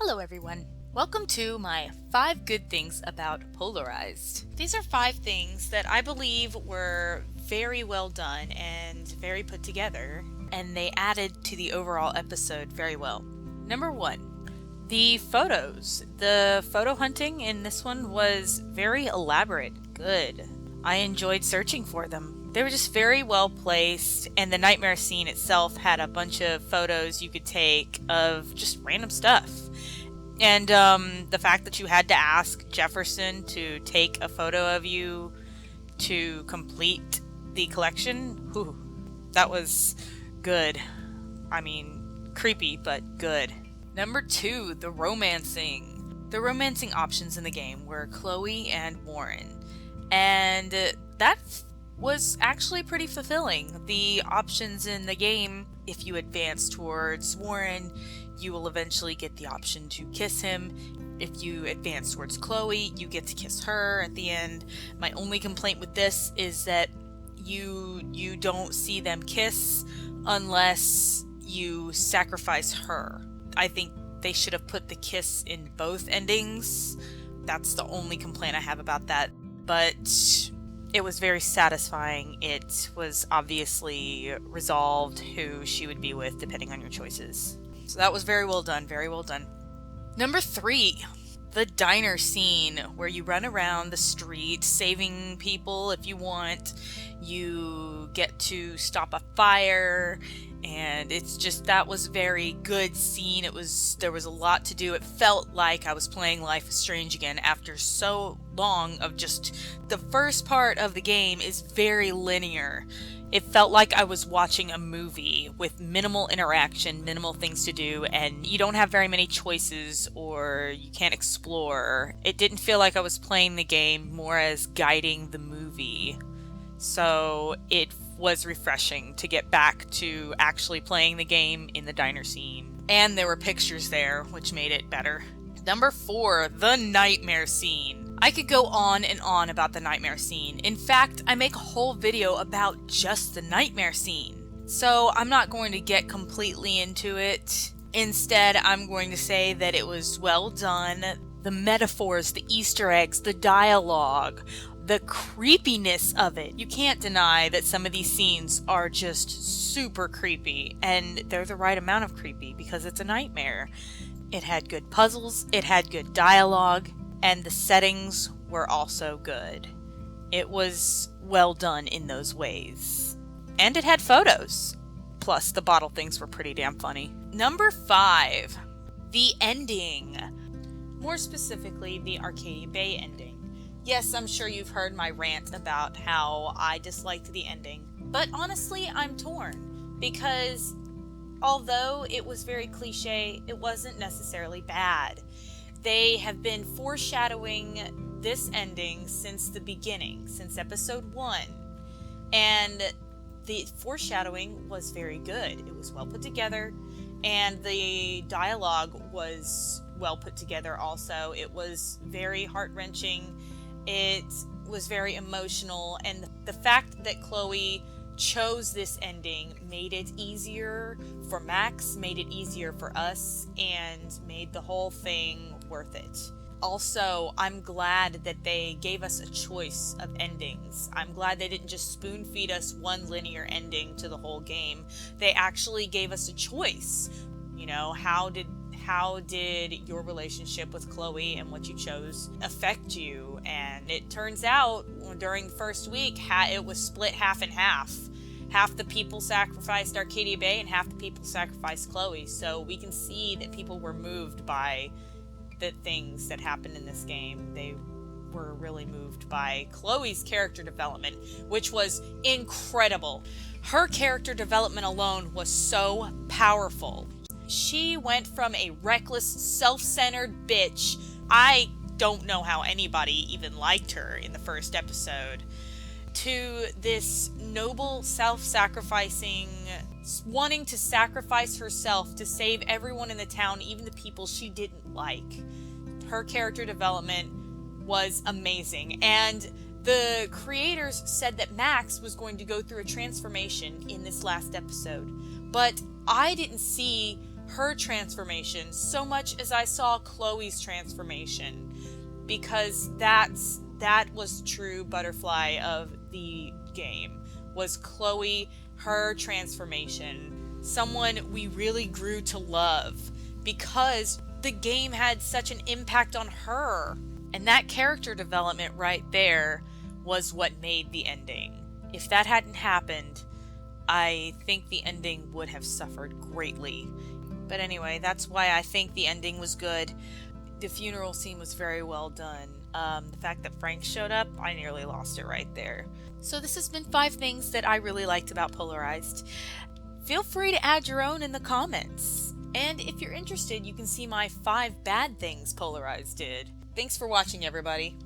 Hello everyone. Welcome to my 5 good things about Polarized. These are 5 things that I believe were very well done and very put together, and they added to the overall episode very well. Number 1, the photos. The photo hunting in this one was very elaborate, good. I enjoyed searching for them. They were just very well placed, and the nightmare scene itself had a bunch of photos you could take of just random stuff. And the fact that you had to ask Jefferson to take a photo of you to complete the collection, that was good. I mean, creepy, but good. Number 2, the romancing. The romancing options in the game were Chloe and Warren. And that was actually pretty fulfilling. The options in the game, if you advance towards Warren, you will eventually get the option to kiss him. If you advance towards Chloe, you get to kiss her at the end. My only complaint with this is that you don't see them kiss unless you sacrifice her. I think they should have put the kiss in both endings. That's the only complaint I have about that. But it was very satisfying. It was obviously resolved who she would be with depending on your choices. So that was very well done, very well done. Number 3, the diner scene where you run around the street saving people if you want. You get to stop a fire, and it's just, that was very good scene. There was a lot to do. It felt like I was playing Life is Strange again after so long of just, the first part of the game is very linear. It felt like I was watching a movie with minimal interaction, minimal things to do, and you don't have very many choices or you can't explore. It didn't feel like I was playing the game more as guiding the movie. So it was refreshing to get back to actually playing the game in the diner scene. And there were pictures there, which made it better. Number 4, the nightmare scene. I could go on and on about the nightmare scene. In fact, I make a whole video about just the nightmare scene. So I'm not going to get completely into it. Instead, I'm going to say that it was well done. The metaphors, the Easter eggs, the dialogue, the creepiness of it. You can't deny that some of these scenes are just super creepy, and they're the right amount of creepy because it's a nightmare. It had good puzzles, it had good dialogue, and the settings were also good. It was well done in those ways. And it had photos. Plus, the bottle things were pretty damn funny. Number 5, the ending. More specifically, the Arcadia Bay ending. Yes, I'm sure you've heard my rant about how I disliked the ending. But honestly, I'm torn. Because although it was very cliche, it wasn't necessarily bad. They have been foreshadowing this ending since the beginning, since episode 1. And the foreshadowing was very good. It was well put together, and the dialogue was well put together also. It was very heart-wrenching. It was very emotional, and the fact that Chloe chose this ending made it easier for Max, made it easier for us, and made the whole thing worth it. Also, I'm glad that they gave us a choice of endings. I'm glad they didn't just spoon feed us one linear ending to the whole game. They actually gave us a choice. You know, how did your relationship with Chloe and what you chose affect you? And it turns out during the first week, it was split half and half. Half the people sacrificed Arcadia Bay and half the people sacrificed Chloe. So we can see that people were moved by the things that happened in this game. They were really moved by Chloe's character development, which was incredible. Her character development alone was so powerful. She went from a reckless, self-centered bitch. I don't know how anybody even liked her in the first episode, to this noble, self-sacrificing, wanting to sacrifice herself to save everyone in the town, even the people she didn't like. Her character development was amazing, and the creators said that Max was going to go through a transformation in this last episode, but I didn't see her transformation so much as I saw Chloe's transformation, because that was true butterfly of the game, was Chloe, her transformation. Someone we really grew to love because the game had such an impact on her. And that character development right there was what made the ending. If that hadn't happened, I think the ending would have suffered greatly. But anyway, that's why I think the ending was good. The funeral scene was very well done. The fact that Frank showed up, I nearly lost it right there. So this has been 5 things that I really liked about Polarized. Feel free to add your own in the comments. And if you're interested, you can see my 5 bad things Polarized did. Thanks for watching, everybody.